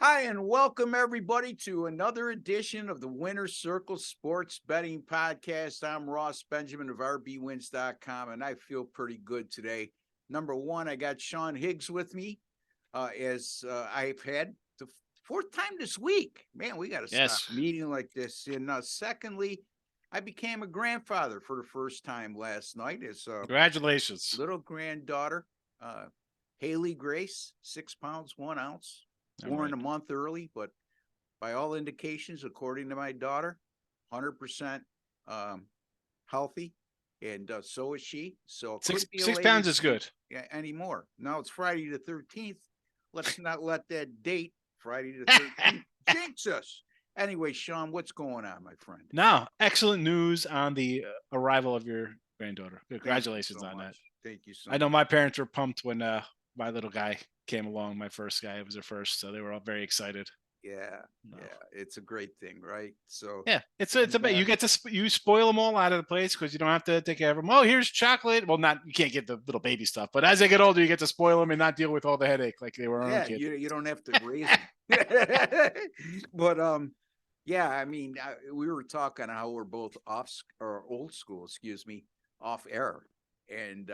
Hi, and welcome everybody to another edition of the Winner's Circle Sports Betting Podcast. I'm Ross Benjamin of RBWins.com, and I feel pretty good today. Number one, I got Sean Higgs with me, as I've had the fourth time this week. Man, we got to stop meeting like this. And secondly, I became a grandfather for the first time last night. As Congratulations. Little granddaughter, Haley Grace, 6 pounds, 1 ounce. Born a month early, but by all indications, according to my daughter, 100% healthy, and so is she. So six pounds is good. Yeah, anymore. Now it's Friday the 13th. Let's not let that date, Friday the 13th, jinx us. Anyway, Sean, what's going on, my friend? No, excellent news on the arrival of your granddaughter. Congratulations on that. Thank you so much. I know my parents were pumped when my little guy came along. My first guy, it was their first, so they were all very excited. Yeah, it's a great thing, right? So yeah, it's a bit. You get to you spoil them all out of the place because you don't have to take care of them. Oh, here's chocolate. Well, you can't get the little baby stuff, but as they get older, you get to spoil them and not deal with all the headache like they were on a kid. You don't have to raise them. But yeah, I mean, we were talking how we're both old school, off air, and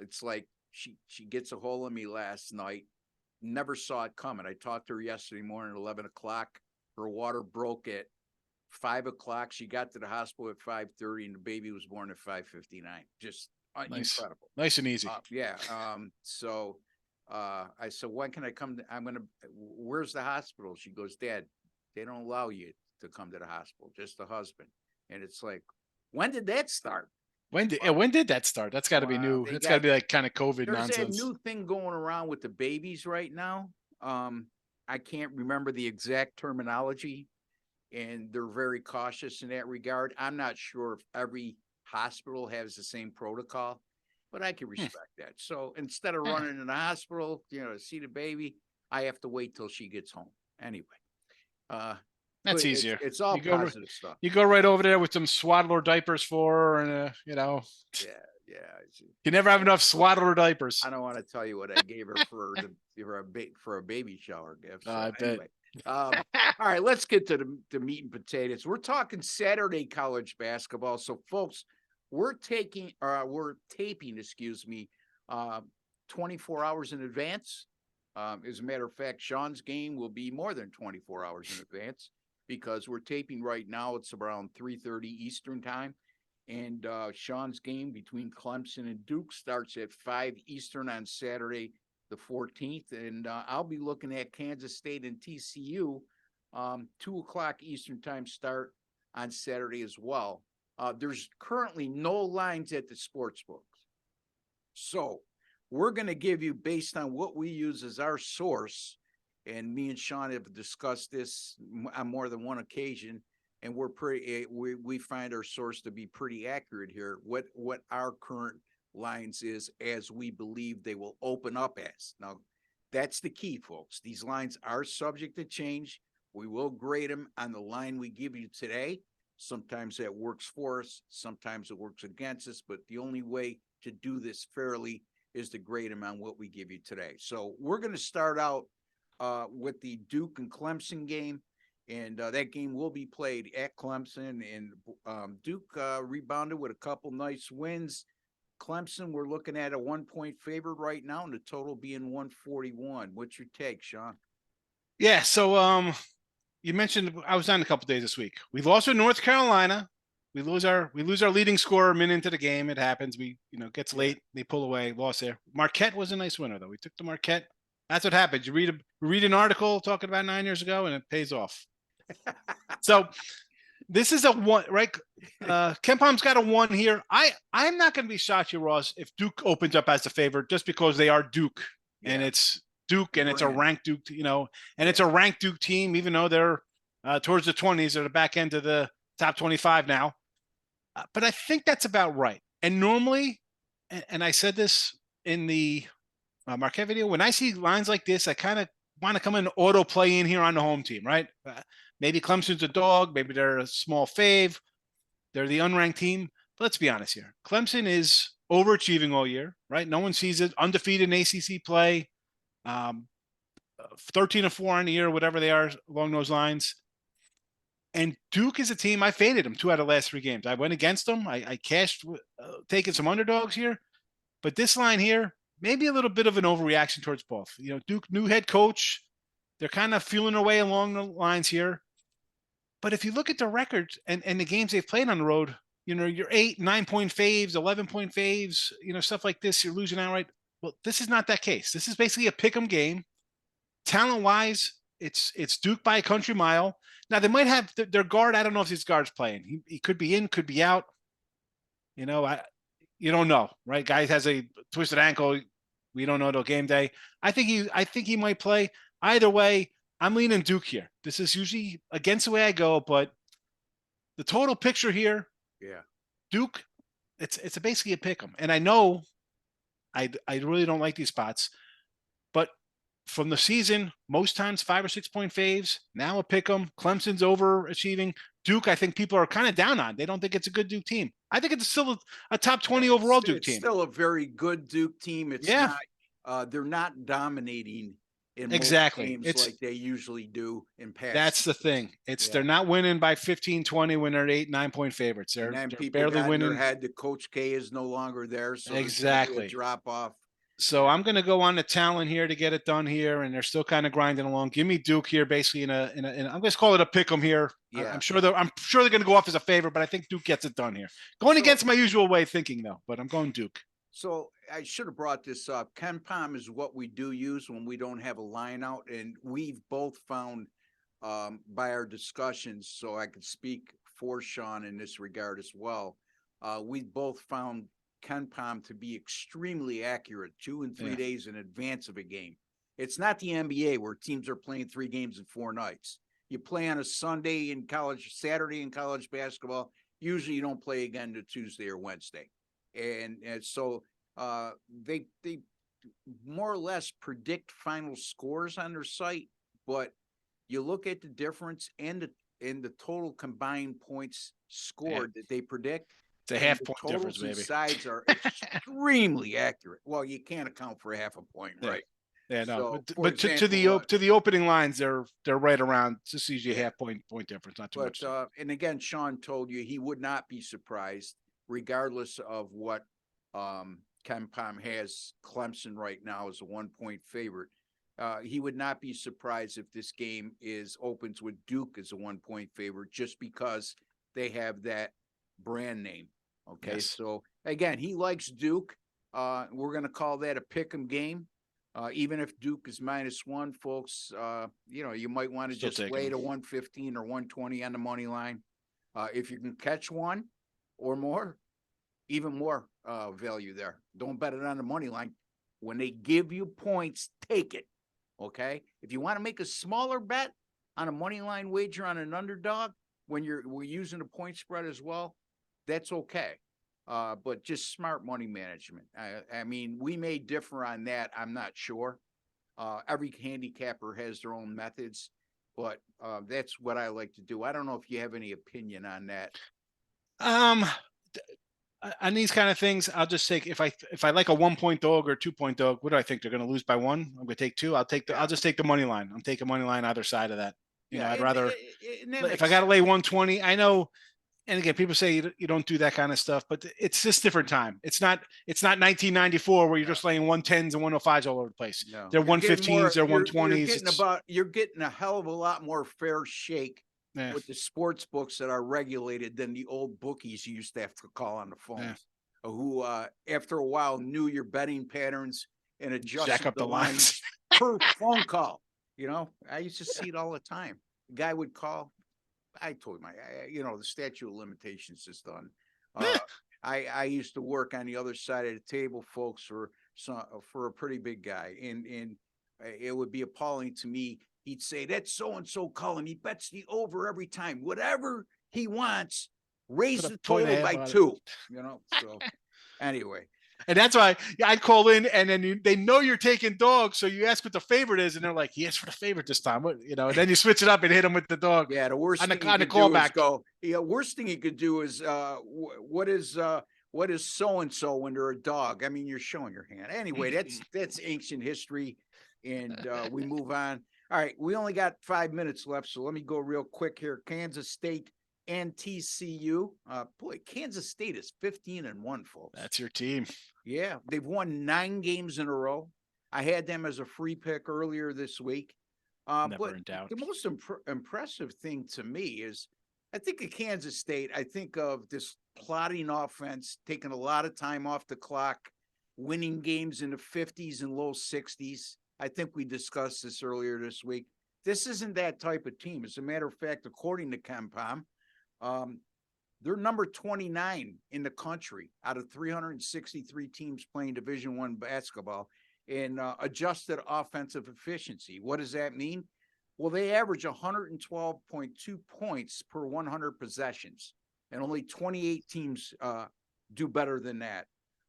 it's like she gets a hold of me last night. Never saw it coming. I talked to her yesterday morning at 11 o'clock. Her water broke at 5 o'clock. She got to the hospital at 5:30, and the baby was born at 5:59. Just incredible. Nice and easy. So I said, when can I come? Where's the hospital? She goes, Dad, they don't allow you to come to the hospital, just the husband. And it's like, when did that start? When did that start? That's got to be new. It's got to be like kind of COVID nonsense. There's a new thing going around with the babies right now. I can't remember the exact terminology, and they're very cautious in that regard. I'm not sure if every hospital has the same protocol, but I can respect that. So instead of running in the hospital, to see the baby, I have to wait till she gets home. Anyway, that's easier. It's all positive stuff. You go right over there with some swaddler diapers for her, and Yeah. You never have enough swaddler diapers. I don't want to tell you what I gave her for a baby shower gift. So I anyway. All right, let's get to the meat and potatoes. We're talking Saturday college basketball. So, folks, we're taping, 24 hours in advance. As a matter of fact, Sean's game will be more than 24 hours in advance because we're taping right now. It's around 3:30 Eastern time. And Sean's game between Clemson and Duke starts at 5 Eastern on Saturday, the 14th. And I'll be looking at Kansas State and TCU, 2 o'clock Eastern time start on Saturday as well. There's currently no lines at the sports books. So we're going to give you, based on what we use as our source, and me and Sean have discussed this on more than one occasion, and we find our source to be pretty accurate here. What our current lines is, as we believe they will open up as. Now, that's the key, folks. These lines are subject to change. We will grade them on the line we give you today. Sometimes that works for us. Sometimes it works against us. But the only way to do this fairly is to grade them on what we give you today. So we're going to start out with the Duke and Clemson game. And that game will be played at Clemson, and Duke rebounded with a couple nice wins. Clemson, we're looking at a 1-point favorite right now, and the total being 141. What's your take, Sean? Yeah, so you mentioned I was on a couple days this week. We lost to North Carolina. We lose our leading scorer a minute into the game. It happens. Gets late. They pull away. Lost there. Marquette was a nice winner, though. We took the Marquette. That's what happens. You read an article talking about 9 years ago, and it pays off. So this is a one, right? KenPom's got a 1 here. I'm not going to be shocked here, Ross, if Duke opens up as the favorite, just because they are Duke, and it's Duke, and it's a ranked Duke, and it's a ranked Duke team, even though they're towards the 20s or the back end of the top 25 now. But I think that's about right. And normally, and I said this in the Marquette video, when I see lines like this, I kind of want to come in auto play in here on the home team, right? Maybe Clemson's a dog. Maybe they're a small fave. They're the unranked team. But let's be honest here. Clemson is overachieving all year, right? No one sees it. Undefeated in ACC play. 13-4 on the year, whatever they are along those lines. And Duke is a team I faded them 2 out of the last 3 games. I went against them. I cashed taking some underdogs here, but this line here, maybe a little bit of an overreaction towards both. Duke, new head coach, they're kind of feeling their way along the lines here. But if you look at the records and the games they've played on the road, your 8, 9-point faves, 11-point faves, stuff like this, you're losing outright. Well, this is not that case. This is basically a pick 'em game. Talent wise, it's Duke by a country mile. Now they might have their guard. I don't know if his guard's playing. He could be in, could be out. You don't know, right? Guy has a twisted ankle. We don't know till game day. I think he might play. Either way, I'm leaning Duke here. This is usually against the way I go, but the total picture here, Yeah, Duke, it's basically a pick 'em. And I know I really don't like these spots, but from the season, most times 5 or 6 point faves. Now a pick 'em. Clemson's overachieving. Duke, I think people are kind of down on. They don't think it's a good Duke team. I think it's still a top 20 overall Duke team. It's still a very good Duke team. It's Yeah. not. They're not dominating in Exactly. most games like they usually do in past. That's the thing. They're not winning by 15, 20 when they're 8, 9-point favorites. They're barely winning. Had the Coach K is no longer there, so exactly a drop off. So I'm going to go on the talent here to get it done here, and they're still kind of grinding along. Give me Duke here, basically in I'm going to call it a pick 'em here. Yeah. I'm sure they're going to go off as a favorite, but I think Duke gets it done here. Going against my usual way of thinking though, but I'm going Duke. So I should have brought this up. KenPom is what we do use when we don't have a line out, and we've both found by our discussions, so I could speak for Sean in this regard as well. We both found KenPom to be extremely accurate 2 and 3 days in advance of a game. It's not the NBA where teams are playing 3 games in 4 nights. You play on a Sunday in college, Saturday in college basketball. Usually you don't play again to Tuesday or Wednesday. And so they more or less predict final scores on their site, but you look at the difference and the total combined points scored that they predict. It's a half-point difference, maybe. Sides are extremely accurate. Well, you can't account for a half a point, right? Yeah, no. So, but to the opening lines, they're right around. This is usually a half-point difference, not too much. And again, Sean told you he would not be surprised, regardless of what KenPom has Clemson right now as a 1-point favorite. He would not be surprised if this game opens with Duke as a 1-point favorite, just because they have that brand name. Okay, yes. So again, he likes Duke. We're going to call that a pick 'em game. Even if Duke is -1, folks, you might want to just lay to 115 or 120 on the money line. If you can catch one or more, even more value there. Don't bet it on the money line. When they give you points, take it. Okay. If you want to make a smaller bet on a money line wager on an underdog, when we're using a point spread as well, that's okay. But just smart money management. I mean, we may differ on that. I'm not sure. Every handicapper has their own methods, but that's what I like to do. I don't know if you have any opinion on that. On these kind of things, I'll just take if I like a 1-point dog or 2-point dog. What do I think they're going to lose by 1? I'm going to take 2. I'll just take the money line. I'm taking money line either side of that. I'd rather if I got to lay 120. I know. And again, people say you don't do that kind of stuff, but it's just different time. It's not 1994 where you're just laying 110s and 105s all over the place. No. They're 115s, they're 120s. You're getting a hell of a lot more fair shake with the sports books that are regulated than the old bookies you used to have to call on the phone, who after a while knew your betting patterns and adjusted up the lines per phone call. I used to see it all the time. The guy would call. I told him, the statute of limitations is done. I used to work on the other side of the table, folks, for a pretty big guy, and it would be appalling to me. He'd say, "That's so and so calling. He bets the over every time. Whatever he wants, raise the total by 2." So anyway. And that's why I'd call in, and then they know you're taking dogs, so you ask what the favorite is, and they're like, "Yes, for the favorite this time." And then you switch it up and hit them with the dog. Yeah, the worst on thing the callback. Worst thing you could do is what is so and so when they're a dog? I mean, you're showing your hand. Anyway, that's ancient history. and we move on. All right, we only got 5 minutes left, so let me go real quick here. Kansas State and TCU. Boy, Kansas State is 15-1, folks. That's your team. Yeah, they've won 9 games in a row. I had them as a free pick earlier this week. Never But in doubt. the most impressive thing to me is I think of Kansas State. I think of this plotting offense, taking a lot of time off the clock, winning games in the 50s and low 60s. I think we discussed this earlier this week. This isn't that type of team. As a matter of fact, according to KenPom, they're number 29 in the country out of 363 teams playing Division I basketball in adjusted offensive efficiency. What does that mean? Well, they average 112.2 points per 100 possessions, and only 28 teams do better than that.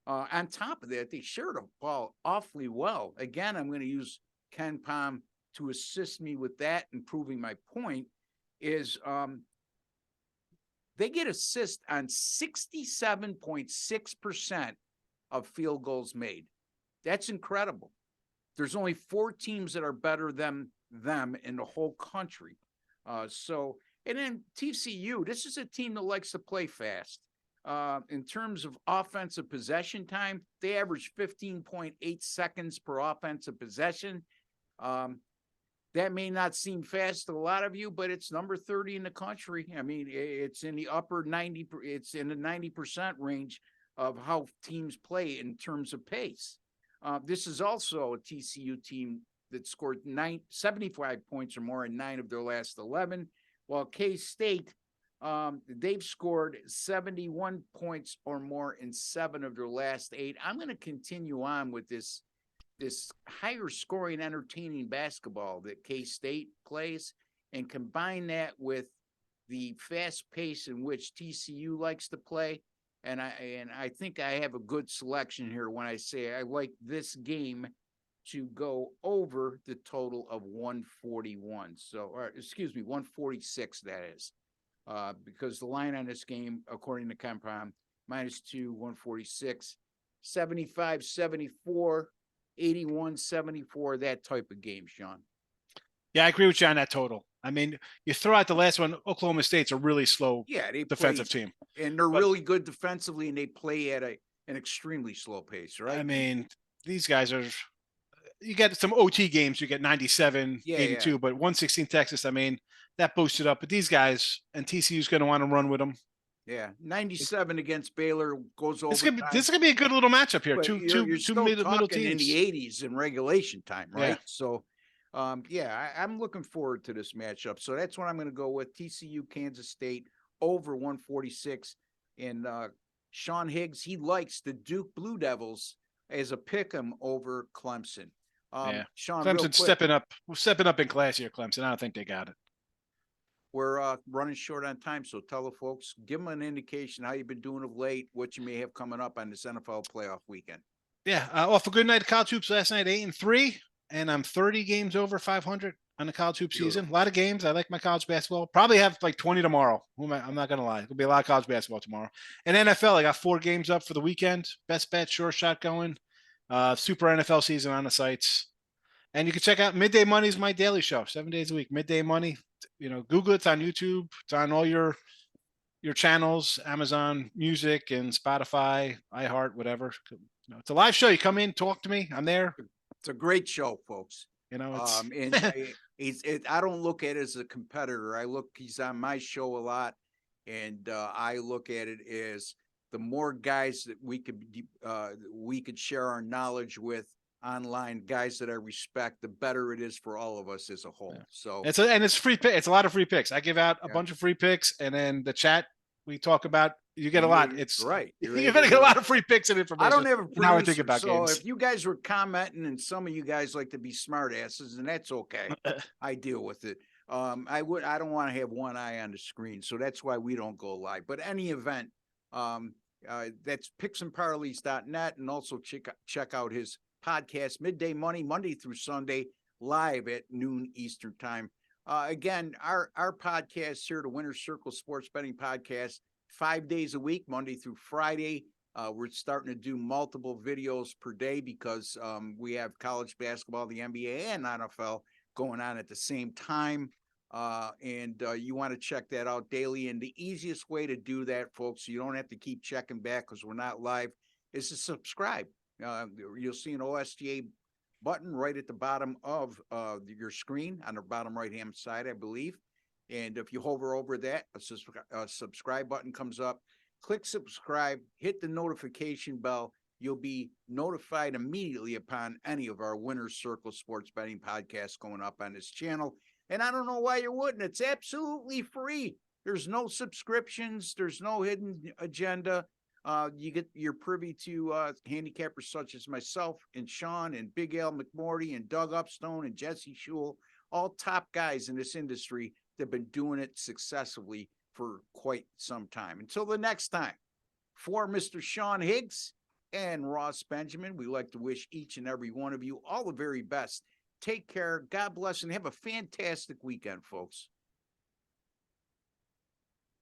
On top of that, they share the ball awfully well. Again, I'm going to use KenPom to assist me with that and proving my point is they get assists on 67.6% of field goals made. That's incredible. There's only 4 teams that are better than them in the whole country. And then TCU, this is a team that likes to play fast. In terms of offensive possession time, they average 15.8 seconds per offensive possession. That may not seem fast to a lot of you, but it's number 30 in the country. I mean, it's in the upper 90, it's in the 90% range of how teams play in terms of pace. This is also a TCU team that scored 75 points or more in 9 of their last 11, while K-State, they've scored 71 points or more in 7 of their last 8. I'm going to continue on with this higher scoring, entertaining basketball that K-State plays and combine that with the fast pace in which TCU likes to play. And I think I have a good selection here when I say I like this game to go over the total of 141. 146, that is. Because the line on this game, according to KenPom, -2, 146, 75, 74, 81, 74, that type of game, Sean. Yeah, I agree with you on that total. I mean, you throw out the last one, Oklahoma State's a really slow defensive team. And they're really good defensively, and they play at an extremely slow pace, right? I mean, these guys are, you get some OT games, you get 97, 82, but 116 Texas, I mean, that boosted up. But these guys, and TCU's going to want to run with them. Yeah, 97 against Baylor goes over. This is gonna be a good little matchup here. Two middle teams in the 80s in regulation time, right? Yeah. So, I'm looking forward to this matchup. So that's what I'm going to go with: TCU, Kansas State over 146. And Sean Higgs, he likes the Duke Blue Devils as a pick'em over Clemson. Sean, Clemson's stepping up in class here. Clemson, I don't think they got it. We're running short on time, so tell the folks, give them an indication how you've been doing of late, what you may have coming up on this NFL playoff weekend. Yeah, off a good night of college hoops last night, 8-3, and I'm 30 games over 500 on the college hoop season. A lot of games. I like my college basketball. Probably have like 20 tomorrow. I'm not gonna lie. There'll be a lot of college basketball tomorrow. And NFL, I got 4 games up for the weekend. Best bet, sure shot going. Super NFL season on the sites. And you can check out Midday Money is my daily show, 7 days a week. Midday Money. Google it. It's on YouTube. It's on all your channels, Amazon Music and Spotify, iHeart, whatever. It's a live show. You come in, talk to me. I'm there. It's a great show, folks. It's and I don't look at it as a competitor. He's on my show a lot, and I look at it as the more guys that we could share our knowledge with online, guys that I respect, the better it is for all of us as a whole. Yeah. So it's free pick. It's a lot of free picks. I give out a bunch of free picks, and then the chat we talk about. You get a lot. It's right. You're gonna get a lot of free picks and information. I don't have a producer, now I think about so games. If you guys were commenting, and some of you guys like to be smart asses, and that's okay. I deal with it. I don't want to have one eye on the screen, so that's why we don't go live. But any event, that's picksandparleys.net, and also check out his podcast, Midday Money, Monday through Sunday, live at noon Eastern time. Again, our podcast here, the Winner's Circle Sports Betting Podcast, 5 days a week, Monday through Friday, We're starting to do multiple videos per day because we have college basketball, the NBA, and NFL going on at the same time. And you want to check that out daily. And the easiest way to do that, folks, so you don't have to keep checking back because we're not live, is to subscribe. You'll see an OSTA button right at the bottom of your screen on the bottom right-hand side, I believe. And if you hover over that, a subscribe button comes up. Click subscribe, hit the notification bell. You'll be notified immediately upon any of our Winner's Circle sports betting podcasts going up on this channel. And I don't know why you wouldn't. It's absolutely free. There's no subscriptions. There's no hidden agenda. You're privy to handicappers such as myself and Sean and Big Al McMorty and Doug Upstone and Jesse Schul, all top guys in this industry that have been doing it successfully for quite some time. Until the next time, for Mr. Sean Higgs and Ross Benjamin, we like to wish each and every one of you all the very best. Take care. God bless and have a fantastic weekend, folks.